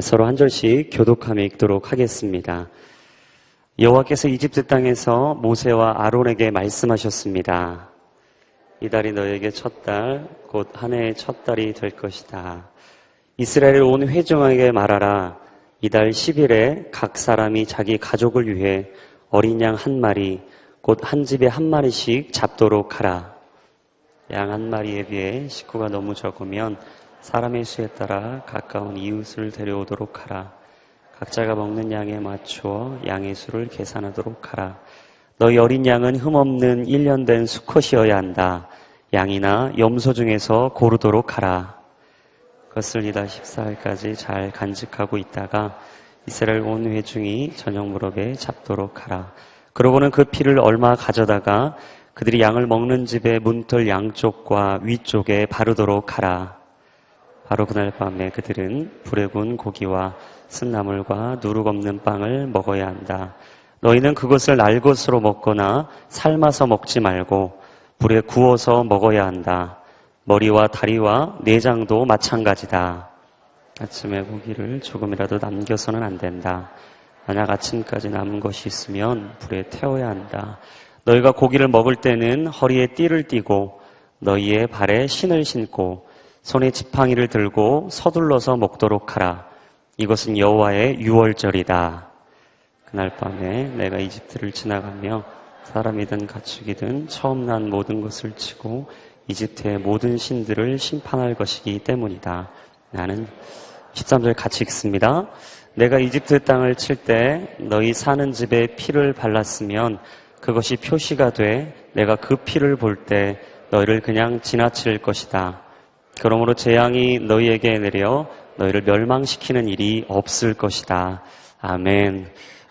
서로 한 절씩 교독하며 읽도록 하겠습니다. 여호와께서 이집트 땅에서 모세와 아론에게 말씀하셨습니다. 이 달이 너에게 첫 달, 곧 한 해의 첫 달이 될 것이다. 이스라엘 온 회중에게 말하라. 이달 10일에 각 사람이 자기 가족을 위해 어린 양 한 마리, 곧 한 집에 한 마리씩 잡도록 하라. 양 한 마리에 비해 식구가 너무 적으면 사람의 수에 따라 가까운 이웃을 데려오도록 하라. 각자가 먹는 양에 맞추어 양의 수를 계산하도록 하라. 너희 어린 양은 흠없는 1년 된 수컷이어야 한다. 양이나 염소 중에서 고르도록 하라. 그것을 이달 14일까지 잘 간직하고 있다가 이스라엘 온 회중이 저녁 무렵에 잡도록 하라. 그러고는 그 피를 얼마 가져다가 그들이 양을 먹는 집의 문틀 양쪽과 위쪽에 바르도록 하라. 바로 그날 밤에 그들은 불에 구운 고기와 쓴나물과 누룩 없는 빵을 먹어야 한다. 너희는 그것을 날 것으로 먹거나 삶아서 먹지 말고 불에 구워서 먹어야 한다. 머리와 다리와 내장도 마찬가지다. 아침에 고기를 조금이라도 남겨서는 안 된다. 만약 아침까지 남은 것이 있으면 불에 태워야 한다. 너희가 고기를 먹을 때는 허리에 띠를 띠고 너희의 발에 신을 신고 손에 지팡이를 들고 서둘러서 먹도록 하라. 이것은 여호와의 유월절이다. 그날 밤에 내가 이집트를 지나가며 사람이든 가축이든 처음 난 모든 것을 치고 이집트의 모든 신들을 심판할 것이기 때문이다. 나는 13절 같이 읽습니다. 내가 이집트 땅을 칠 때 너희 사는 집에 피를 발랐으면 그것이 표시가 돼 내가 그 피를 볼 때 너희를 그냥 지나칠 것이다. 그러므로 재앙이 너희에게 내려 너희를 멸망시키는 일이 없을 것이다. 아멘.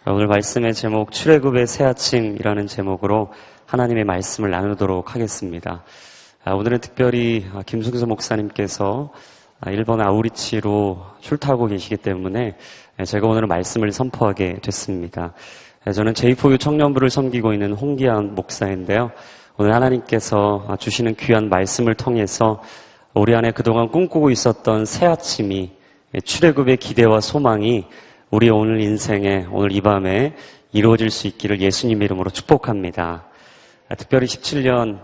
오늘 말씀의 제목 출애굽의 새아침이라는 제목으로 하나님의 말씀을 나누도록 하겠습니다. 오늘은 특별히 김승수 목사님께서 일본 아우리치로 출타하고 계시기 때문에 제가 오늘은 말씀을 선포하게 됐습니다. 저는 제4유 청년부를 섬기고 있는 홍기한 목사인데요. 오늘 하나님께서 주시는 귀한 말씀을 통해서 우리 안에 그동안 꿈꾸고 있었던 새아침이 출애굽의 기대와 소망이 우리 오늘 인생에 오늘 이 밤에 이루어질 수 있기를 예수님 이름으로 축복합니다. 특별히 2017년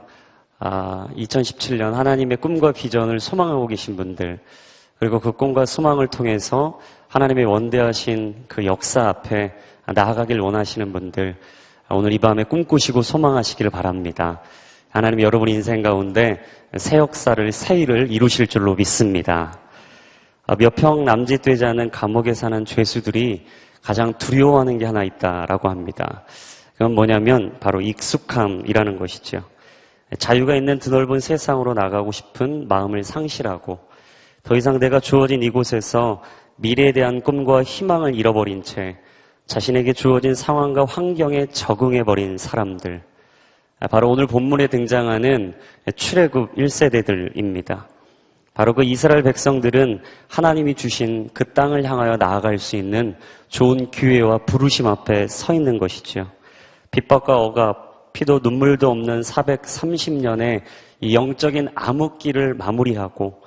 하나님의 꿈과 비전을 소망하고 계신 분들, 그리고 그 꿈과 소망을 통해서 하나님의 원대하신 그 역사 앞에 나아가길 원하시는 분들, 오늘 이 밤에 꿈꾸시고 소망하시기를 바랍니다. 하나님 여러분 인생 가운데 새 역사를, 새 일을 이루실 줄로 믿습니다. 몇 평 남짓되지 않은 감옥에 사는 죄수들이 가장 두려워하는 게 하나 있다라고 합니다. 그건 뭐냐면 바로 익숙함이라는 것이죠. 자유가 있는 드넓은 세상으로 나가고 싶은 마음을 상실하고 더 이상 내가 주어진 이곳에서 미래에 대한 꿈과 희망을 잃어버린 채 자신에게 주어진 상황과 환경에 적응해버린 사람들, 바로 오늘 본문에 등장하는 출애굽 1세대들입니다. 바로 그 이스라엘 백성들은 하나님이 주신 그 땅을 향하여 나아갈 수 있는 좋은 기회와 부르심 앞에 서 있는 것이죠. 핍박과 억압, 피도 눈물도 없는 430년의 이 영적인 암흑기를 마무리하고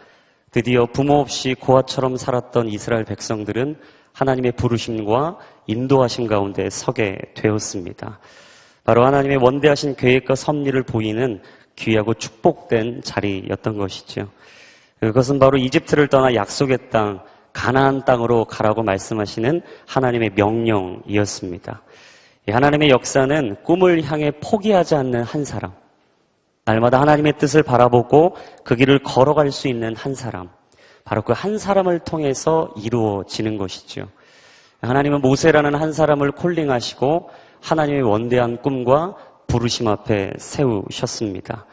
드디어 부모 없이 고아처럼 살았던 이스라엘 백성들은 하나님의 부르심과 인도하심 가운데 서게 되었습니다. 바로 하나님의 원대하신 계획과 섭리를 보이는 귀하고 축복된 자리였던 것이죠. 그것은 바로 이집트를 떠나 약속의 땅, 가나안 땅으로 가라고 말씀하시는 하나님의 명령이었습니다. 하나님의 역사는 꿈을 향해 포기하지 않는 한 사람, 날마다 하나님의 뜻을 바라보고 그 길을 걸어갈 수 있는 한 사람, 바로 그 한 사람을 통해서 이루어지는 것이죠. 하나님은 모세라는 한 사람을 콜링하시고 하나님의 원대한 꿈과 부르심 앞에 세우셨습니다.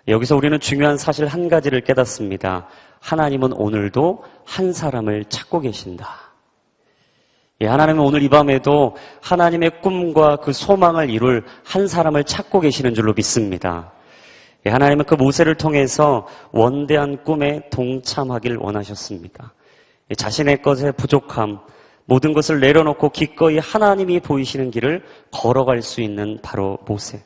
여기서 우리는 중요한 사실 한 가지를 깨닫습니다. 하나님은 오늘도 한 사람을 찾고 계신다. 하나님은 오늘 이 밤에도 하나님의 꿈과 그 소망을 이룰 한 사람을 찾고 계시는 줄로 믿습니다. 하나님은 그 모세를 통해서 원대한 꿈에 동참하길 원하셨습니다. 자신의 것의 부족함, 모든 것을 내려놓고 기꺼이 하나님이 보이시는 길을 걸어갈 수 있는 바로 모세.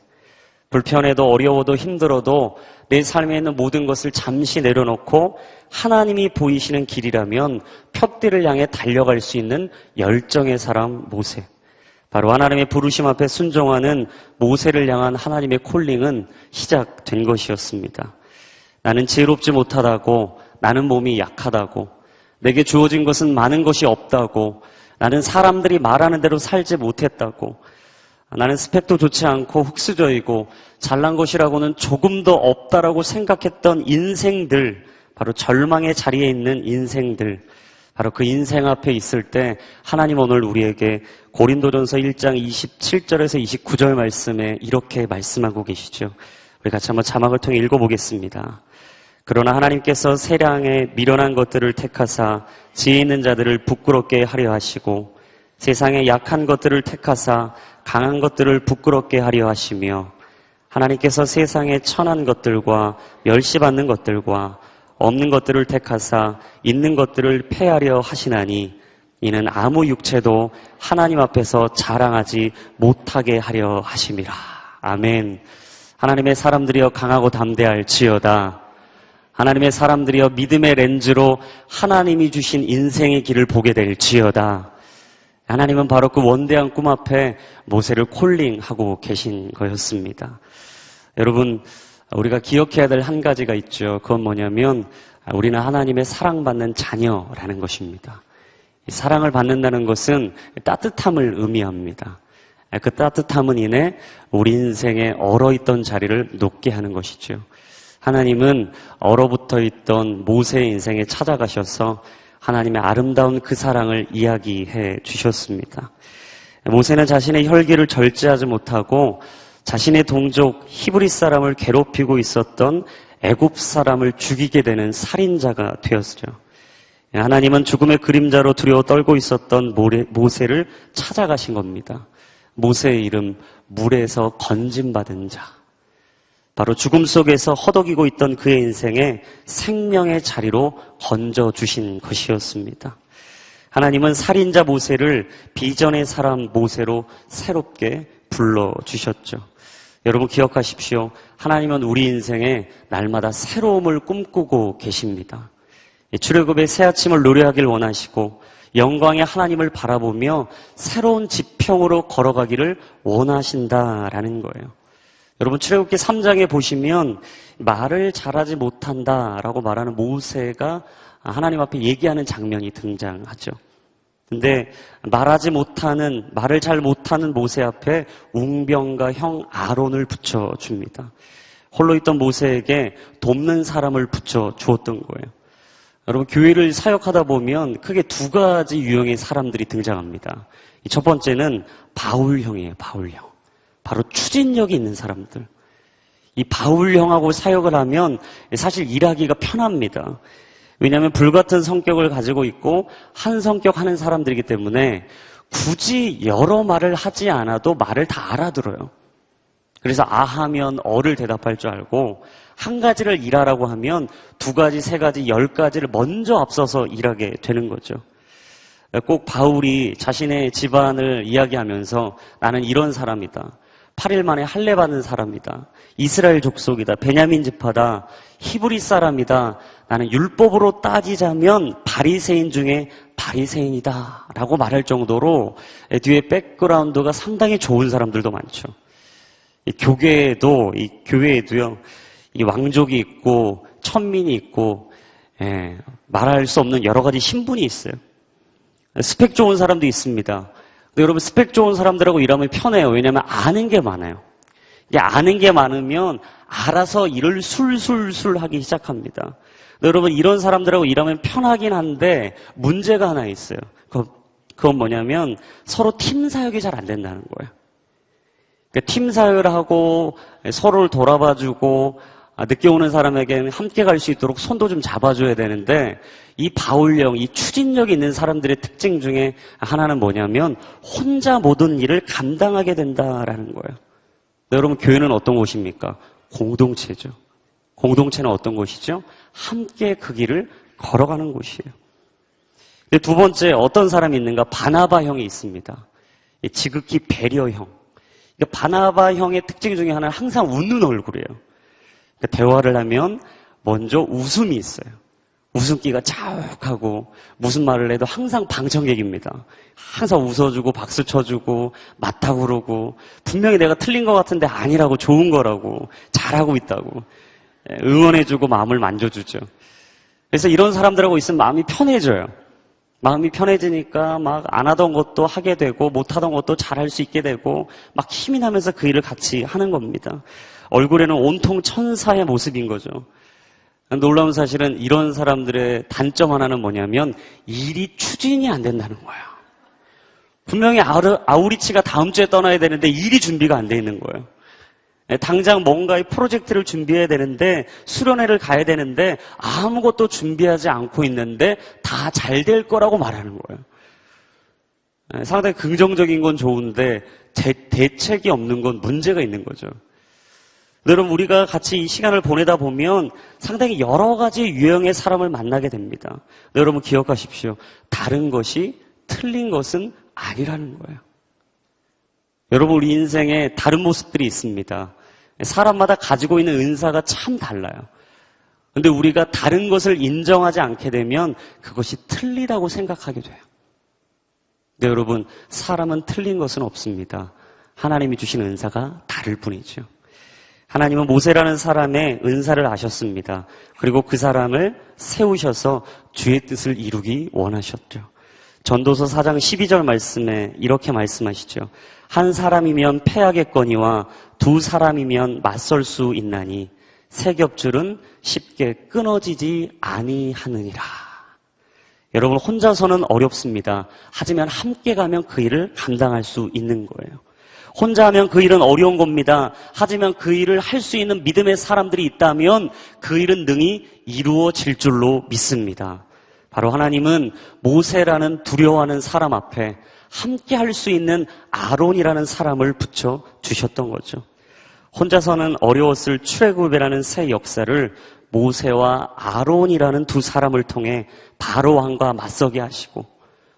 불편해도 어려워도 힘들어도 내 삶에 있는 모든 것을 잠시 내려놓고 하나님이 보이시는 길이라면 푯대를 향해 달려갈 수 있는 열정의 사람 모세. 바로 하나님의 부르심 앞에 순종하는 모세를 향한 하나님의 콜링은 시작된 것이었습니다. 나는 지혜롭지 못하다고, 나는 몸이 약하다고, 내게 주어진 것은 많은 것이 없다고, 나는 사람들이 말하는 대로 살지 못했다고, 나는 스펙도 좋지 않고 흙수저이고 잘난 것이라고는 조금도 없다라고 생각했던 인생들, 바로 절망의 자리에 있는 인생들, 바로 그 인생 앞에 있을 때 하나님 오늘 우리에게 고린도전서 1장 27절에서 29절 말씀에 이렇게 말씀하고 계시죠. 우리 같이 한번 자막을 통해 읽어보겠습니다. 그러나 하나님께서 세량의 미련한 것들을 택하사 지혜 있는 자들을 부끄럽게 하려 하시고 세상의 약한 것들을 택하사 강한 것들을 부끄럽게 하려 하시며 하나님께서 세상의 천한 것들과 멸시받는 것들과 없는 것들을 택하사 있는 것들을 폐하려 하시나니 이는 아무 육체도 하나님 앞에서 자랑하지 못하게 하려 하심이라. 아멘. 하나님의 사람들이여 강하고 담대할지어다. 하나님의 사람들이여 믿음의 렌즈로 하나님이 주신 인생의 길을 보게 될지어다. 하나님은 바로 그 원대한 꿈 앞에 모세를 콜링하고 계신 거였습니다. 여러분, 우리가 기억해야 될 한 가지가 있죠. 그건 뭐냐면 우리는 하나님의 사랑받는 자녀라는 것입니다. 사랑을 받는다는 것은 따뜻함을 의미합니다. 그 따뜻함은 이내 우리 인생에 얼어있던 자리를 녹게 하는 것이죠. 하나님은 얼어붙어 있던 모세의 인생에 찾아가셔서 하나님의 아름다운 그 사랑을 이야기해 주셨습니다. 모세는 자신의 혈기를 절제하지 못하고 자신의 동족 히브리 사람을 괴롭히고 있었던 애굽 사람을 죽이게 되는 살인자가 되었죠. 하나님은 죽음의 그림자로 두려워 떨고 있었던 모세를 찾아가신 겁니다. 모세의 이름, 물에서 건짐받은 자. 바로 죽음 속에서 허덕이고 있던 그의 인생에 생명의 자리로 건져주신 것이었습니다. 하나님은 살인자 모세를 비전의 사람 모세로 새롭게 불러주셨죠. 여러분 기억하십시오. 하나님은 우리 인생에 날마다 새로움을 꿈꾸고 계십니다. 출애굽의 새 아침을 노래하길 원하시고 영광의 하나님을 바라보며 새로운 지평으로 걸어가기를 원하신다라는 거예요. 여러분 출애굽기 3장에 보시면 말을 잘하지 못한다라고 말하는 모세가 하나님 앞에 얘기하는 장면이 등장하죠. 근데 말을 잘 못하는 모세 앞에 웅병과 형 아론을 붙여줍니다. 홀로 있던 모세에게 돕는 사람을 붙여주었던 거예요. 여러분 교회를 사역하다 보면 크게 두 가지 유형의 사람들이 등장합니다. 첫 번째는 바울형이에요. 바울형. 바로 추진력이 있는 사람들. 이 바울형하고 사역을 하면 사실 일하기가 편합니다. 왜냐하면 불같은 성격을 가지고 있고 한 성격 하는 사람들이기 때문에 굳이 여러 말을 하지 않아도 말을 다 알아들어요. 그래서 하면 어를 대답할 줄 알고 한 가지를 일하라고 하면 두 가지, 세 가지, 10가지를 먼저 앞서서 일하게 되는 거죠. 꼭 바울이 자신의 집안을 이야기하면서 나는 이런 사람이다. 8일 만에 할례 받은 사람이다. 이스라엘 족속이다. 베냐민 지파다. 히브리 사람이다. 나는 율법으로 따지자면 바리새인 중에 바리새인이다 라고 말할 정도로 뒤에 백그라운드가 상당히 좋은 사람들도 많죠. 이 교회에도요, 이 왕족이 있고 천민이 있고 말할 수 없는 여러 가지 신분이 있어요. 스펙 좋은 사람도 있습니다. 근데 여러분 스펙 좋은 사람들하고 일하면 편해요. 왜냐하면 아는 게 많아요. 이게 아는 게 많으면 알아서 일을 술술술 하기 시작합니다. 근데 여러분 이런 사람들하고 일하면 편하긴 한데 문제가 하나 있어요. 그건 뭐냐면 서로 팀 사역이 잘 안 된다는 거예요. 그러니까 팀 사역을 하고 서로를 돌아봐주고 늦게 오는 사람에게는 함께 갈 수 있도록 손도 좀 잡아줘야 되는데 이 바울형, 이 추진력이 있는 사람들의 특징 중에 하나는 뭐냐면 혼자 모든 일을 감당하게 된다라는 거예요. 여러분 교회는 어떤 곳입니까? 공동체죠. 공동체는 어떤 곳이죠? 함께 그 길을 걸어가는 곳이에요. 근데 두 번째 어떤 사람이 있는가? 바나바형이 있습니다. 지극히 배려형. 그러니까 바나바 형의 특징 중에 하나는 항상 웃는 얼굴이에요. 그러니까 대화를 하면 먼저 웃음이 있어요. 웃음기가 자욱하고 무슨 말을 해도 항상 방청객입니다. 항상 웃어주고 박수 쳐주고 맞다고 그러고 분명히 내가 틀린 것 같은데 아니라고 좋은 거라고 잘하고 있다고 응원해주고 마음을 만져주죠. 그래서 이런 사람들하고 있으면 마음이 편해져요. 마음이 편해지니까 막 안 하던 것도 하게 되고 못 하던 것도 잘할 수 있게 되고 막 힘이 나면서 그 일을 같이 하는 겁니다. 얼굴에는 온통 천사의 모습인 거죠. 놀라운 사실은 이런 사람들의 단점 하나는 뭐냐면 일이 추진이 안 된다는 거예요. 분명히 아우리치가 다음 주에 떠나야 되는데 일이 준비가 안 돼 있는 거예요. 당장 뭔가의 프로젝트를 준비해야 되는데 수련회를 가야 되는데 아무것도 준비하지 않고 있는데 다 잘 될 거라고 말하는 거예요. 상당히 긍정적인 건 좋은데 대책이 없는 건 문제가 있는 거죠. 여러분 우리가 같이 이 시간을 보내다 보면 상당히 여러 가지 유형의 사람을 만나게 됩니다. 여러분 기억하십시오. 다른 것이 틀린 것은 아니라는 거예요. 여러분 우리 인생에 다른 모습들이 있습니다. 사람마다 가지고 있는 은사가 참 달라요. 그런데 우리가 다른 것을 인정하지 않게 되면 그것이 틀리다고 생각하게 돼요. 근데 여러분 사람은 틀린 것은 없습니다. 하나님이 주신 은사가 다를 뿐이죠. 하나님은 모세라는 사람의 은사를 아셨습니다. 그리고 그 사람을 세우셔서 주의 뜻을 이루기 원하셨죠. 전도서 4장 12절 말씀에 이렇게 말씀하시죠. 한 사람이면 패하겠거니와 두 사람이면 맞설 수 있나니 세 겹줄은 쉽게 끊어지지 아니하느니라. 여러분 혼자서는 어렵습니다. 하지만 함께 가면 그 일을 감당할 수 있는 거예요. 혼자 하면 그 일은 어려운 겁니다. 하지만 그 일을 할 수 있는 믿음의 사람들이 있다면 그 일은 능히 이루어질 줄로 믿습니다. 바로 하나님은 모세라는 두려워하는 사람 앞에 함께 할 수 있는 아론이라는 사람을 붙여 주셨던 거죠. 혼자서는 어려웠을 출애굽이라는 새 역사를 모세와 아론이라는 두 사람을 통해 바로 왕과 맞서게 하시고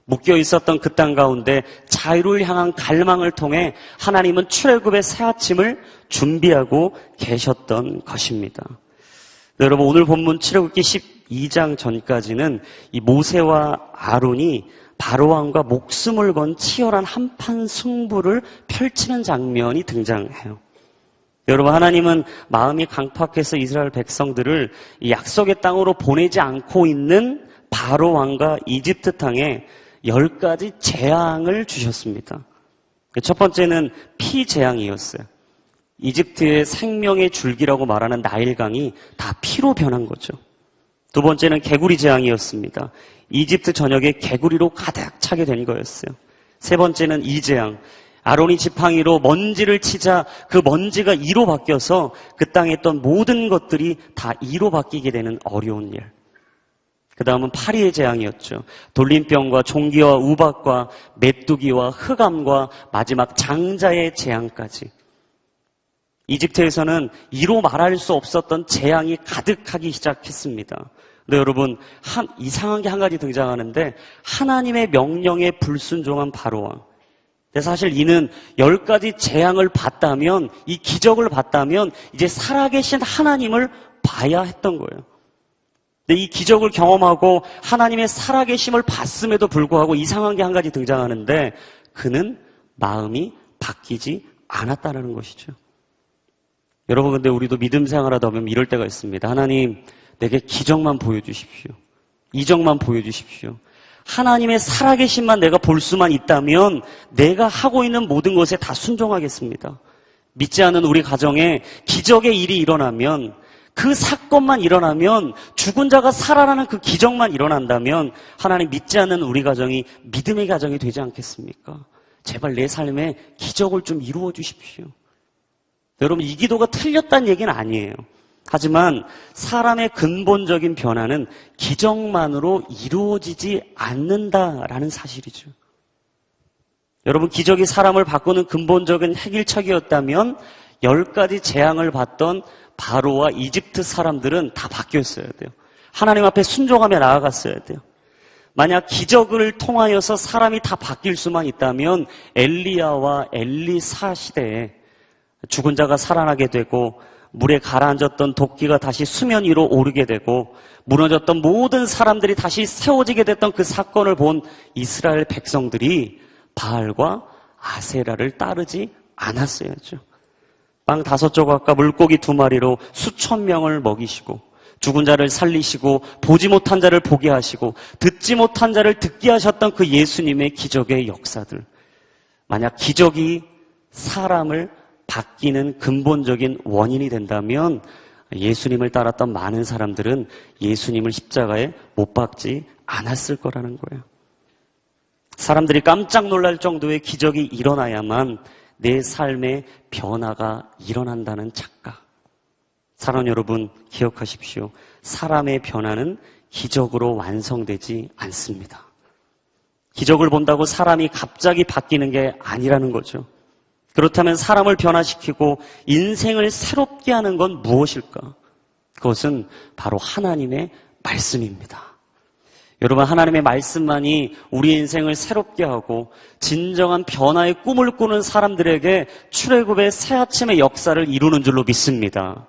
묶여 있었던 그 땅 가운데 자유를 향한 갈망을 통해 하나님은 출애굽의 새 아침을 준비하고 계셨던 것입니다. 여러분 오늘 본문 출애굽기 12장 전까지는 이 모세와 아론이 바로왕과 목숨을 건 치열한 한판 승부를 펼치는 장면이 등장해요. 여러분 하나님은 마음이 강팍해서 이스라엘 백성들을 이 약속의 땅으로 보내지 않고 있는 바로왕과 이집트 땅에 10가지 재앙을 주셨습니다. 첫 번째는 피 재앙이었어요. 이집트의 생명의 줄기라고 말하는 나일강이 다 피로 변한 거죠. 두 번째는 개구리 재앙이었습니다. 이집트 전역에 개구리로 가득 차게 된 거였어요. 세 번째는 이재앙. 아론이 지팡이로 먼지를 치자 그 먼지가 이로 바뀌어서 그 땅에 있던 모든 것들이 다 이로 바뀌게 되는 어려운 일. 그 다음은 파리의 재앙이었죠. 돌림병과 종기와 우박과 메뚜기와 흑암과 마지막 장자의 재앙까지. 이집트에서는 이로 말할 수 없었던 재앙이 가득하기 시작했습니다. 근데 여러분 이상한 게 한 가지 등장하는데 하나님의 명령에 불순종한 바로왕. 사실 이는 10가지 재앙을 봤다면 이 기적을 봤다면 이제 살아계신 하나님을 봐야 했던 거예요. 근데 이 기적을 경험하고 하나님의 살아계심을 봤음에도 불구하고 이상한 게 한 가지 등장하는데 그는 마음이 바뀌지 않았다는 것이죠. 여러분 근데 우리도 믿음 생활하다 보면 이럴 때가 있습니다. 하나님 내게 기적만 보여주십시오. 이적만 보여주십시오. 하나님의 살아계심만 내가 볼 수만 있다면 내가 하고 있는 모든 것에 다 순종하겠습니다. 믿지 않는 우리 가정에 기적의 일이 일어나면 그 사건만 일어나면 죽은 자가 살아나는 그 기적만 일어난다면 하나님 믿지 않는 우리 가정이 믿음의 가정이 되지 않겠습니까? 제발 내 삶에 기적을 좀 이루어 주십시오. 여러분 이 기도가 틀렸다는 얘기는 아니에요. 하지만 사람의 근본적인 변화는 기적만으로 이루어지지 않는다라는 사실이죠. 여러분 기적이 사람을 바꾸는 근본적인 핵일척이었다면 10가지 재앙을 받던 바로와 이집트 사람들은 다 바뀌었어야 돼요. 하나님 앞에 순종하며 나아갔어야 돼요. 만약 기적을 통하여서 사람이 다 바뀔 수만 있다면 엘리야와 엘리사 시대에 죽은 자가 살아나게 되고 물에 가라앉았던 도끼가 다시 수면 위로 오르게 되고 무너졌던 모든 사람들이 다시 세워지게 됐던 그 사건을 본 이스라엘 백성들이 바알과 아세라를 따르지 않았어야죠. 빵 5조각과 물고기 2마리로 수천 명을 먹이시고 죽은 자를 살리시고 보지 못한 자를 보게 하시고 듣지 못한 자를 듣게 하셨던 그 예수님의 기적의 역사들. 만약 기적이 사람을 바뀌는 근본적인 원인이 된다면 예수님을 따랐던 많은 사람들은 예수님을 십자가에 못 박지 않았을 거라는 거예요. 사람들이 깜짝 놀랄 정도의 기적이 일어나야만 내 삶의 변화가 일어난다는 착각. 사랑하는 여러분, 기억하십시오. 사람의 변화는 기적으로 완성되지 않습니다. 기적을 본다고 사람이 갑자기 바뀌는 게 아니라는 거죠. 그렇다면 사람을 변화시키고 인생을 새롭게 하는 건 무엇일까? 그것은 바로 하나님의 말씀입니다. 여러분, 하나님의 말씀만이 우리 인생을 새롭게 하고 진정한 변화의 꿈을 꾸는 사람들에게 출애굽의 새 아침의 역사를 이루는 줄로 믿습니다.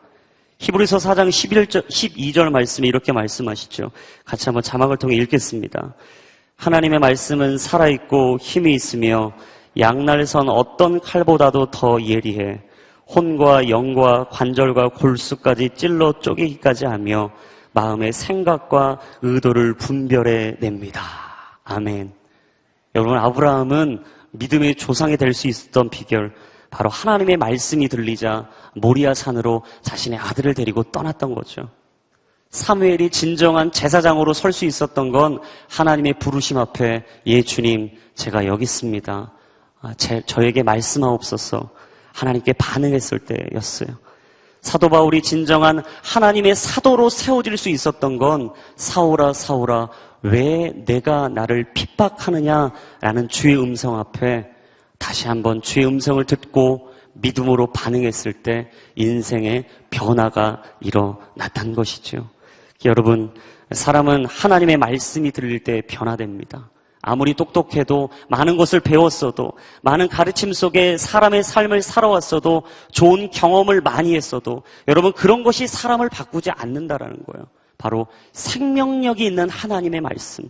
히브리서 4장 12절 말씀에 이렇게 말씀하시죠. 같이 한번 자막을 통해 읽겠습니다. 하나님의 말씀은 살아있고 힘이 있으며 양날선 어떤 칼보다도 더 예리해 혼과 영과 관절과 골수까지 찔러 쪼개기까지 하며 마음의 생각과 의도를 분별해 냅니다. 아멘. 여러분, 아브라함은 믿음의 조상이 될 수 있었던 비결, 바로 하나님의 말씀이 들리자 모리아 산으로 자신의 아들을 데리고 떠났던 거죠. 사무엘이 진정한 제사장으로 설 수 있었던 건 하나님의 부르심 앞에 예 주님 제가 여기 있습니다. 저에게 말씀하옵소서 하나님께 반응했을 때였어요. 사도 바울이 진정한 하나님의 사도로 세워질 수 있었던 건 사울아 사울아 왜 내가 나를 핍박하느냐라는 주의 음성 앞에 다시 한번 주의 음성을 듣고 믿음으로 반응했을 때 인생의 변화가 일어났다는 것이죠. 여러분, 사람은 하나님의 말씀이 들릴 때 변화됩니다. 아무리 똑똑해도 많은 것을 배웠어도 많은 가르침 속에 사람의 삶을 살아왔어도 좋은 경험을 많이 했어도 여러분 그런 것이 사람을 바꾸지 않는다라는 거예요. 바로 생명력이 있는 하나님의 말씀,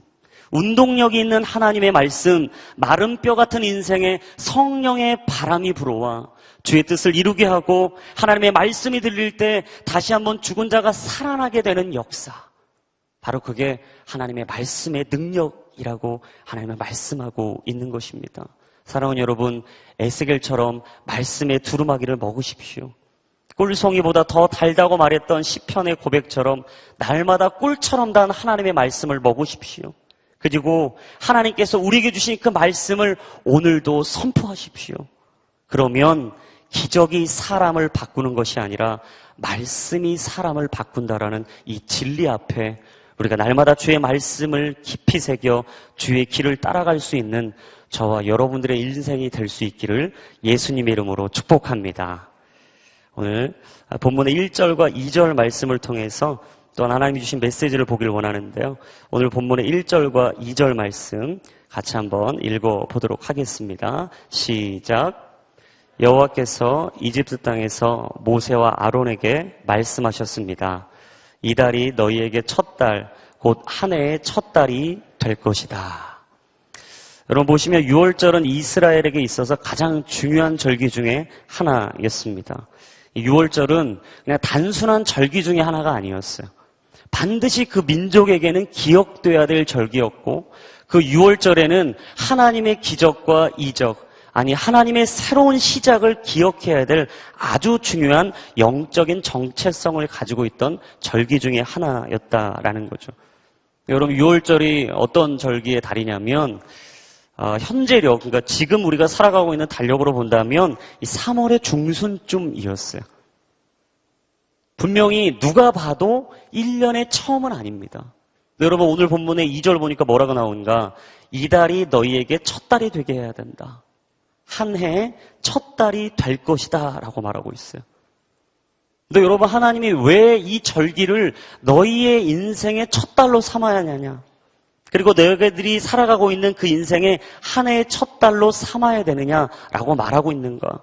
운동력이 있는 하나님의 말씀, 마른 뼈 같은 인생에 성령의 바람이 불어와 주의 뜻을 이루게 하고 하나님의 말씀이 들릴 때 다시 한번 죽은 자가 살아나게 되는 역사, 바로 그게 하나님의 말씀의 능력이라고 하나님은 말씀하고 있는 것입니다. 사랑하는 여러분, 에스겔처럼 말씀의 두루마기를 먹으십시오. 꿀송이보다 더 달다고 말했던 시편의 고백처럼 날마다 꿀처럼 단 하나님의 말씀을 먹으십시오. 그리고 하나님께서 우리에게 주신 그 말씀을 오늘도 선포하십시오. 그러면 기적이 사람을 바꾸는 것이 아니라 말씀이 사람을 바꾼다라는 이 진리 앞에 우리가 날마다 주의 말씀을 깊이 새겨 주의 길을 따라갈 수 있는 저와 여러분들의 인생이 될 수 있기를 예수님의 이름으로 축복합니다. 오늘 본문의 1절과 2절 말씀을 통해서 또한 하나님이 주신 메시지를 보길 원하는데요. 오늘 본문의 1절과 2절 말씀 같이 한번 읽어보도록 하겠습니다. 시작. 여호와께서 이집트 땅에서 모세와 아론에게 말씀하셨습니다. 이 달이 너희에게 첫 달, 곧 한 해의 첫 달이 될 것이다. 여러분 보시면 6월절은 이스라엘에게 있어서 가장 중요한 절기 중에 하나였습니다. 6월절은 그냥 단순한 절기 중에 하나가 아니었어요. 반드시 그 민족에게는 기억돼야 될 절기였고 그 6월절에는 하나님의 기적과 이적, 아니 하나님의 새로운 시작을 기억해야 될 아주 중요한 영적인 정체성을 가지고 있던 절기 중에 하나였다라는 거죠. 여러분 6월절이 어떤 절기의 달이냐면 현재력, 그러니까 지금 우리가 살아가고 있는 달력으로 본다면 이 3월의 중순쯤이었어요. 분명히 누가 봐도 1년의 처음은 아닙니다. 여러분 오늘 본문의 2절 보니까 뭐라고 나오는가? 이 달이 너희에게 첫 달이 되게 해야 된다. 한 해의 첫 달이 될 것이다 라고 말하고 있어요. 근데 여러분 하나님이 왜 이 절기를 너희의 인생의 첫 달로 삼아야 하느냐? 그리고 너희들이 살아가고 있는 그 인생의 한 해의 첫 달로 삼아야 되느냐라고 말하고 있는가?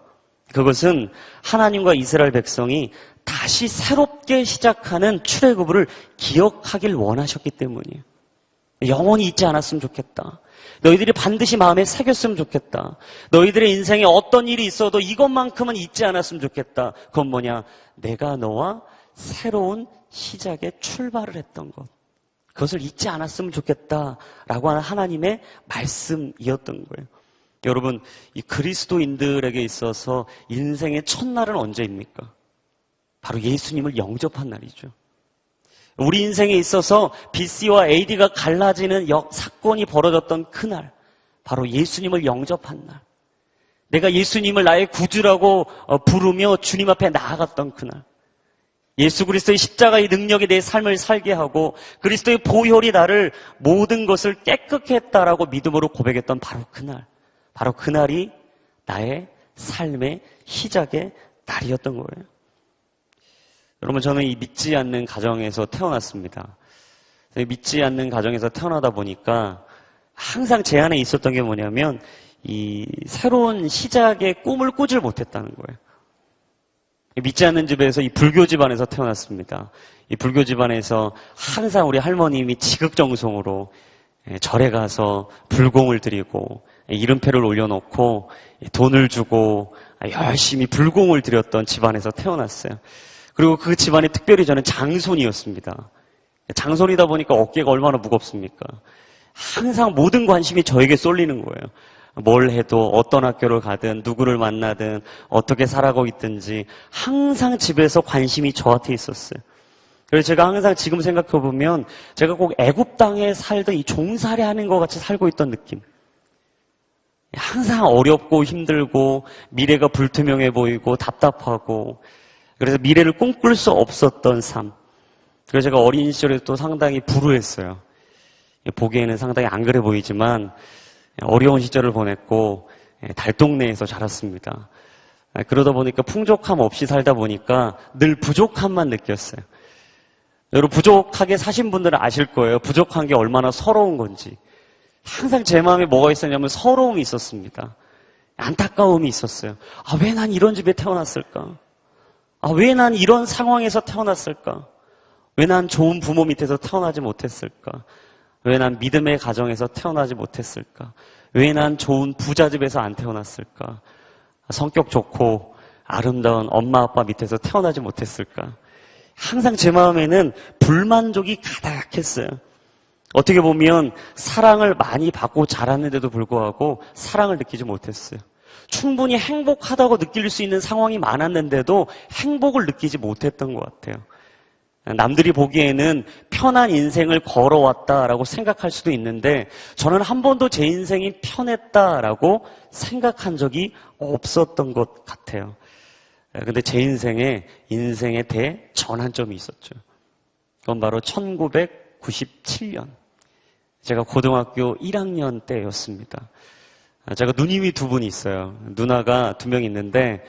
그것은 하나님과 이스라엘 백성이 다시 새롭게 시작하는 출애굽을 기억하길 원하셨기 때문이에요. 영원히 잊지 않았으면 좋겠다. 너희들이 반드시 마음에 새겼으면 좋겠다. 너희들의 인생에 어떤 일이 있어도 이것만큼은 잊지 않았으면 좋겠다. 그건 뭐냐? 내가 너와 새로운 시작에 출발을 했던 것. 그것을 잊지 않았으면 좋겠다라고 하는 하나님의 말씀이었던 거예요. 여러분, 이 그리스도인들에게 있어서 인생의 첫날은 언제입니까? 바로 예수님을 영접한 날이죠. 우리 인생에 있어서 BC와 AD가 갈라지는 사건이 벌어졌던 그날, 바로 예수님을 영접한 날. 내가 예수님을 나의 구주라고 부르며 주님 앞에 나아갔던 그날. 예수 그리스도의 십자가의 능력이 내 삶을 살게 하고 그리스도의 보혈이 나를 모든 것을 깨끗게 했다라고 믿음으로 고백했던 바로 그날. 바로 그날이 나의 삶의 시작의 날이었던 거예요. 여러분, 저는 이 믿지 않는 가정에서 태어났습니다. 믿지 않는 가정에서 태어나다 보니까 항상 제 안에 있었던 게 뭐냐면 이 새로운 시작의 꿈을 꾸질 못했다는 거예요. 믿지 않는 집에서 이 불교 집안에서 태어났습니다. 이 불교 집안에서 항상 우리 할머님이 지극정성으로 절에 가서 불공을 드리고 이름표를 올려놓고 돈을 주고 열심히 불공을 드렸던 집안에서 태어났어요. 그리고 그 집안에 특별히 저는 장손이었습니다. 장손이다 보니까 어깨가 얼마나 무겁습니까? 항상 모든 관심이 저에게 쏠리는 거예요. 뭘 해도 어떤 학교를 가든 누구를 만나든 어떻게 살아가고 있든지 항상 집에서 관심이 저한테 있었어요. 그래서 제가 항상 지금 생각해보면 제가 꼭 애굽 땅에 살던 이 종살이 하는 것 같이 살고 있던 느낌. 항상 어렵고 힘들고 미래가 불투명해 보이고 답답하고 그래서 미래를 꿈꿀 수 없었던 삶. 그래서 제가 어린 시절에 또 상당히 불우했어요. 보기에는 상당히 안 그래 보이지만 어려운 시절을 보냈고 달동네에서 자랐습니다. 그러다 보니까 풍족함 없이 살다 보니까 늘 부족함만 느꼈어요. 여러분, 부족하게 사신 분들은 아실 거예요. 부족한 게 얼마나 서러운 건지. 항상 제 마음에 뭐가 있었냐면 서러움이 있었습니다. 안타까움이 있었어요. 왜 난 이런 집에 태어났을까? 왜 난 이런 상황에서 태어났을까? 왜 난 좋은 부모 밑에서 태어나지 못했을까? 왜 난 믿음의 가정에서 태어나지 못했을까? 왜 난 좋은 부잣집에서 안 태어났을까? 성격 좋고 아름다운 엄마 아빠 밑에서 태어나지 못했을까? 항상 제 마음에는 불만족이 가득했어요. 어떻게 보면 사랑을 많이 받고 자랐는데도 불구하고 사랑을 느끼지 못했어요. 충분히 행복하다고 느낄 수 있는 상황이 많았는데도 행복을 느끼지 못했던 것 같아요. 남들이 보기에는 편한 인생을 걸어왔다라고 생각할 수도 있는데 저는 한 번도 제 인생이 편했다라고 생각한 적이 없었던 것 같아요. 근데 제 인생의 대전환점이 있었죠. 그건 바로 1997년. 제가 고등학교 1학년 때였습니다. 제가 누님이 두 분이 있어요. 누나가 두 명 있는데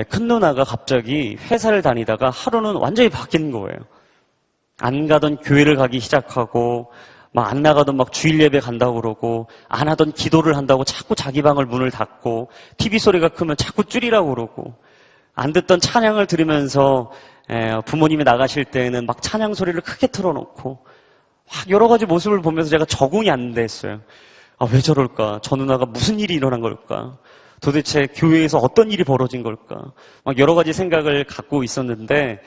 큰 누나가 갑자기 회사를 다니다가 하루는 완전히 바뀐 거예요. 안 가던 교회를 가기 시작하고 막 안 나가던 막 주일 예배 간다고 그러고 안 하던 기도를 한다고 자꾸 자기 방을 문을 닫고 TV 소리가 크면 자꾸 줄이라고 그러고 안 듣던 찬양을 들으면서 부모님이 나가실 때는 막 찬양 소리를 크게 틀어놓고 막 여러 가지 모습을 보면서 제가 적응이 안 됐어요. 왜 저럴까? 저 누나가 무슨 일이 일어난 걸까? 도대체 교회에서 어떤 일이 벌어진 걸까? 막 여러 가지 생각을 갖고 있었는데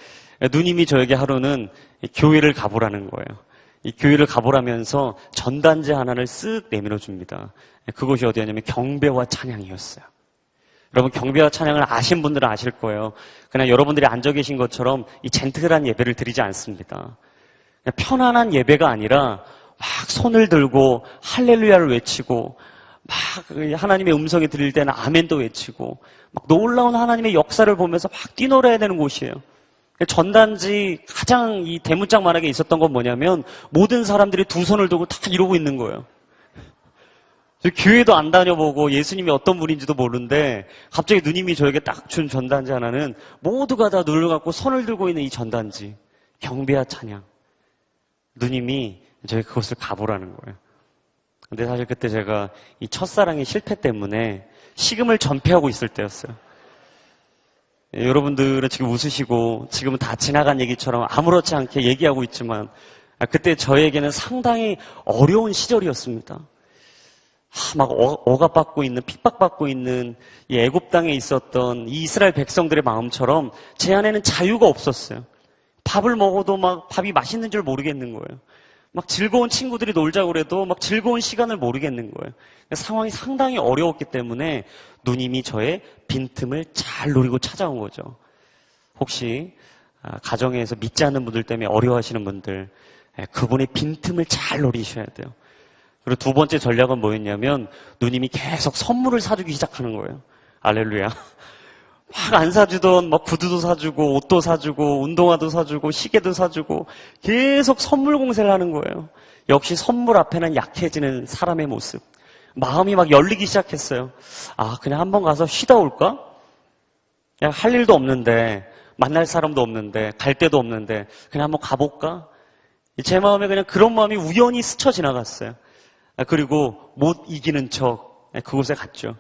누님이 저에게 하루는 교회를 가보라는 거예요. 이 교회를 가보라면서 전단지 하나를 쓱 내밀어 줍니다. 그곳이 어디였냐면 경배와 찬양이었어요. 여러분, 경배와 찬양을 아신 분들은 아실 거예요. 그냥 여러분들이 앉아 계신 것처럼 이 젠틀한 예배를 드리지 않습니다. 그냥 편안한 예배가 아니라 막 손을 들고 할렐루야를 외치고 막 하나님의 음성이 들릴 때는 아멘도 외치고 막 놀라운 하나님의 역사를 보면서 막 뛰놀아야 되는 곳이에요. 전단지 가장 이 대문짝만하게 있었던 건 뭐냐면 모든 사람들이 두 손을 들고 다 이러고 있는 거예요. 교회도 안 다녀보고 예수님이 어떤 분인지도 모르는데 갑자기 누님이 저에게 딱 준 전단지 하나는 모두가 다 눈을 감고 손을 들고 있는 이 전단지. 경배와 찬양. 누님이 저희 그것을 가보라는 거예요. 근데 사실 그때 제가 이 첫사랑의 실패 때문에 식음을 전폐하고 있을 때였어요. 여러분들은 지금 웃으시고 지금은 다 지나간 얘기처럼 아무렇지 않게 얘기하고 있지만 그때 저에게는 상당히 어려운 시절이었습니다. 막 억압받고 있는, 핍박받고 있는 이 애굽 땅에 있었던 이 이스라엘 백성들의 마음처럼 제 안에는 자유가 없었어요. 밥을 먹어도 막 밥이 맛있는 줄 모르겠는 거예요. 막 즐거운 친구들이 놀자고 그래도 막 즐거운 시간을 모르겠는 거예요. 상황이 상당히 어려웠기 때문에 누님이 저의 빈틈을 잘 노리고 찾아온 거죠. 혹시 가정에서 믿지 않는 분들 때문에 어려워하시는 분들, 그분의 빈틈을 잘 노리셔야 돼요. 그리고 두 번째 전략은 뭐였냐면 누님이 계속 선물을 사주기 시작하는 거예요. 알렐루야. 막 안 사주던 막 구두도 사주고 옷도 사주고 운동화도 사주고 시계도 사주고 계속 선물 공세를 하는 거예요. 역시 선물 앞에는 약해지는 사람의 모습. 마음이 막 열리기 시작했어요. 그냥 한번 가서 쉬다 올까? 그냥 할 일도 없는데 만날 사람도 없는데 갈 데도 없는데 그냥 한번 가볼까? 제 마음에 그냥 그런 마음이 우연히 스쳐 지나갔어요. 그리고 못 이기는 척 그곳에 갔죠.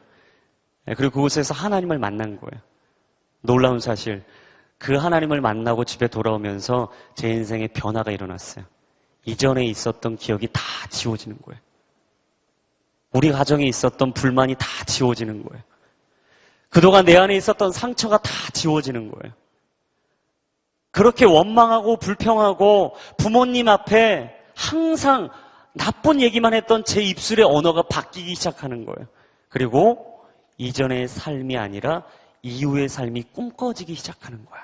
그리고 그곳에서 하나님을 만난 거예요. 놀라운 사실, 그 하나님을 만나고 집에 돌아오면서 제 인생에 변화가 일어났어요. 이전에 있었던 기억이 다 지워지는 거예요. 우리 가정에 있었던 불만이 다 지워지는 거예요. 그동안 내 안에 있었던 상처가 다 지워지는 거예요. 그렇게 원망하고 불평하고 부모님 앞에 항상 나쁜 얘기만 했던 제 입술의 언어가 바뀌기 시작하는 거예요. 그리고 이전의 삶이 아니라 이후의 삶이 꿈꿔지기 시작하는 거야.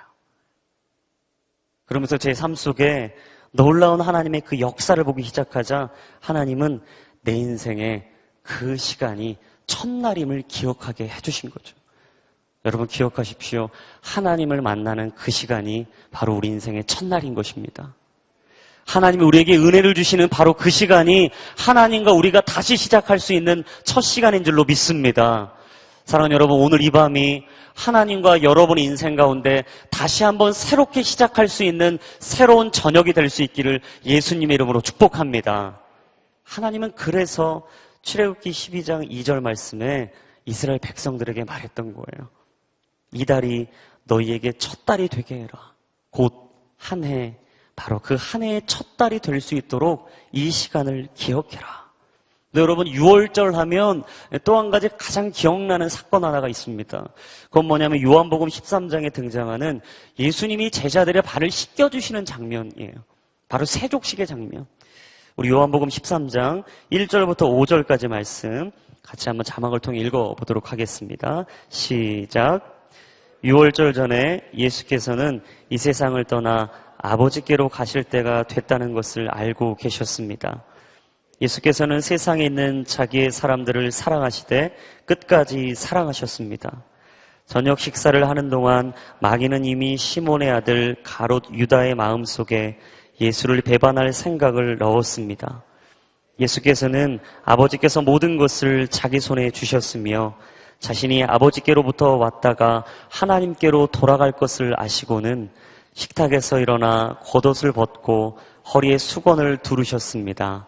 그러면서 제 삶 속에 놀라운 하나님의 그 역사를 보기 시작하자 하나님은 내 인생의 그 시간이 첫날임을 기억하게 해주신 거죠. 여러분 기억하십시오. 하나님을 만나는 그 시간이 바로 우리 인생의 첫날인 것입니다. 하나님이 우리에게 은혜를 주시는 바로 그 시간이 하나님과 우리가 다시 시작할 수 있는 첫 시간인 줄로 믿습니다. 사랑하는 여러분, 오늘 이 밤이 하나님과 여러분의 인생 가운데 다시 한번 새롭게 시작할 수 있는 새로운 저녁이 될 수 있기를 예수님의 이름으로 축복합니다. 하나님은 그래서 출애굽기 12장 2절 말씀에 이스라엘 백성들에게 말했던 거예요. 이 달이 너희에게 첫 달이 되게 해라. 곧 한 해, 바로 그 한 해의 첫 달이 될 수 있도록 이 시간을 기억해라. 네, 여러분 6월절 하면 또 한 가지 가장 기억나는 사건 하나가 있습니다. 그건 뭐냐면 요한복음 13장에 등장하는 예수님이 제자들의 발을 씻겨주시는 장면이에요. 바로 세족식의 장면. 우리 요한복음 13장 1절부터 5절까지 말씀 같이 한번 자막을 통해 읽어보도록 하겠습니다. 시작. 6월절 전에 예수께서는 이 세상을 떠나 아버지께로 가실 때가 됐다는 것을 알고 계셨습니다. 예수께서는 세상에 있는 자기의 사람들을 사랑하시되 끝까지 사랑하셨습니다. 저녁 식사를 하는 동안 마귀는 이미 시몬의 아들 가롯 유다의 마음속에 예수를 배반할 생각을 넣었습니다. 예수께서는 아버지께서 모든 것을 자기 손에 주셨으며 자신이 아버지께로부터 왔다가 하나님께로 돌아갈 것을 아시고는 식탁에서 일어나 겉옷을 벗고 허리에 수건을 두르셨습니다.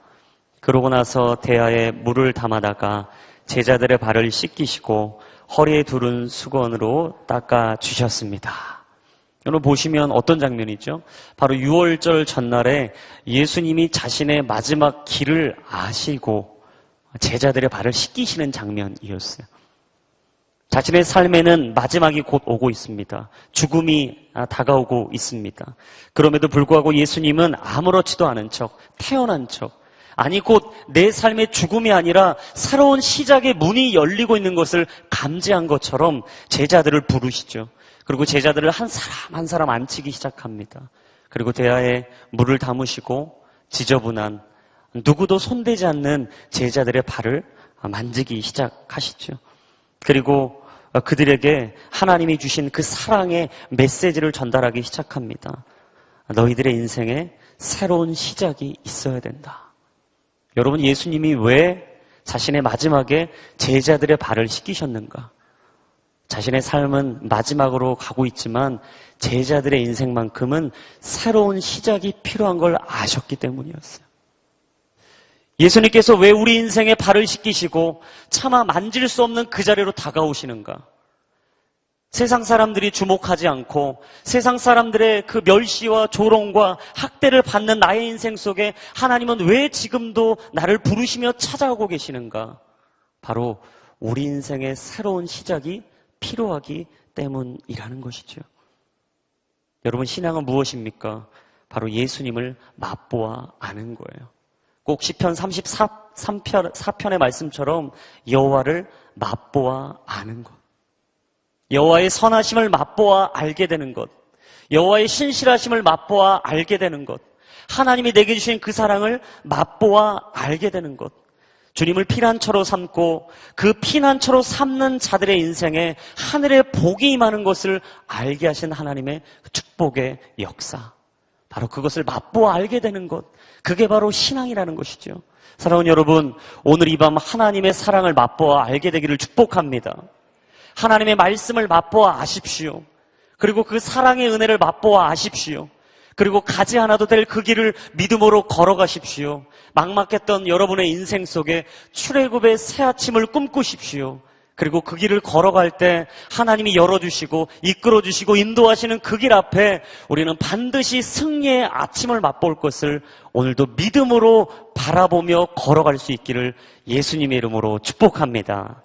그러고 나서 대야에 물을 담아다가 제자들의 발을 씻기시고 허리에 두른 수건으로 닦아 주셨습니다. 여러분 보시면 어떤 장면이죠? 바로 6월절 전날에 예수님이 자신의 마지막 길을 아시고 제자들의 발을 씻기시는 장면이었어요. 자신의 삶에는 마지막이 곧 오고 있습니다. 죽음이 다가오고 있습니다. 그럼에도 불구하고 예수님은 아무렇지도 않은 척, 태어난 척, 아니 곧 내 삶의 죽음이 아니라 새로운 시작의 문이 열리고 있는 것을 감지한 것처럼 제자들을 부르시죠. 그리고 제자들을 한 사람 한 사람 앉히기 시작합니다. 그리고 대야에 물을 담으시고 지저분한 누구도 손대지 않는 제자들의 발을 만지기 시작하시죠. 그리고 그들에게 하나님이 주신 그 사랑의 메시지를 전달하기 시작합니다. 너희들의 인생에 새로운 시작이 있어야 된다. 여러분 예수님이 왜 자신의 마지막에 제자들의 발을 씻기셨는가? 자신의 삶은 마지막으로 가고 있지만 제자들의 인생만큼은 새로운 시작이 필요한 걸 아셨기 때문이었어요. 예수님께서 왜 우리 인생에 발을 씻기시고 차마 만질 수 없는 그 자리로 다가오시는가? 세상 사람들이 주목하지 않고 세상 사람들의 그 멸시와 조롱과 학대를 받는 나의 인생 속에 하나님은 왜 지금도 나를 부르시며 찾아오고 계시는가? 바로 우리 인생의 새로운 시작이 필요하기 때문이라는 것이죠. 여러분, 신앙은 무엇입니까? 바로 예수님을 맛보아 아는 거예요. 꼭 시편 34편의 말씀처럼 여호와를 맛보아 아는 것. 여호와의 선하심을 맛보아 알게 되는 것. 여호와의 신실하심을 맛보아 알게 되는 것. 하나님이 내게 주신 그 사랑을 맛보아 알게 되는 것. 주님을 피난처로 삼고 그 피난처로 삼는 자들의 인생에 하늘의 복이 임하는 것을 알게 하신 하나님의 축복의 역사. 바로 그것을 맛보아 알게 되는 것. 그게 바로 신앙이라는 것이죠. 사랑하는 여러분, 오늘 이 밤 하나님의 사랑을 맛보아 알게 되기를 축복합니다. 하나님의 말씀을 맛보아 아십시오. 그리고 그 사랑의 은혜를 맛보아 아십시오. 그리고 가지 않아도 될 그 길을 믿음으로 걸어가십시오. 막막했던 여러분의 인생 속에 출애굽의 새 아침을 꿈꾸십시오. 그리고 그 길을 걸어갈 때 하나님이 열어주시고 이끌어주시고 인도하시는 그 길 앞에 우리는 반드시 승리의 아침을 맛볼 것을 오늘도 믿음으로 바라보며 걸어갈 수 있기를 예수님의 이름으로 축복합니다.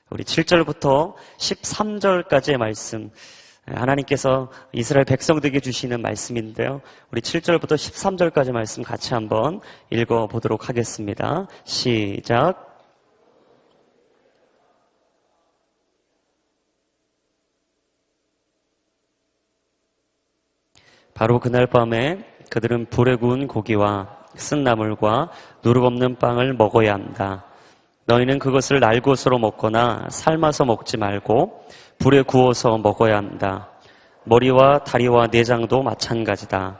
우리 7절부터 13절까지의 말씀, 하나님께서 이스라엘 백성들에게 주시는 말씀인데요. 우리 7절부터 13절까지 말씀 같이 한번 읽어보도록 하겠습니다. 시작. 바로 그날 밤에 그들은 불에 구운 고기와 쓴 나물과 누룩 없는 빵을 먹어야 한다. 너희는 그것을 날것으로 먹거나 삶아서 먹지 말고 불에 구워서 먹어야 한다. 머리와 다리와 내장도 마찬가지다.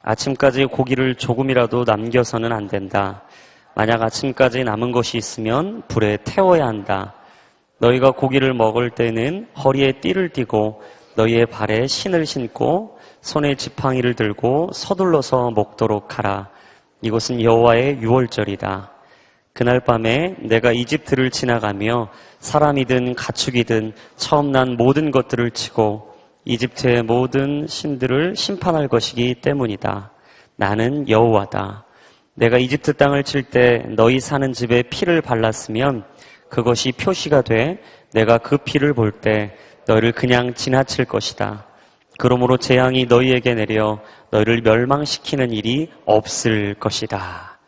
아침까지 고기를 조금이라도 남겨서는 안 된다. 만약 아침까지 남은 것이 있으면 불에 태워야 한다. 너희가 고기를 먹을 때는 허리에 띠를 띠고 너희의 발에 신을 신고 손에 지팡이를 들고 서둘러서 먹도록 하라. 이것은 여호와의 유월절이다. 그날 밤에 내가 이집트를 지나가며 사람이든 가축이든 처음 난 모든 것들을 치고 이집트의 모든 신들을 심판할 것이기 때문이다. 나는 여호와다. 내가 이집트 땅을 칠 때 너희 사는 집에 피를 발랐으면 그것이 표시가 돼 내가 그 피를 볼 때 너희를 그냥 지나칠 것이다. 그러므로 재앙이 너희에게 내려 너희를 멸망시키는 일이 없을 것이다.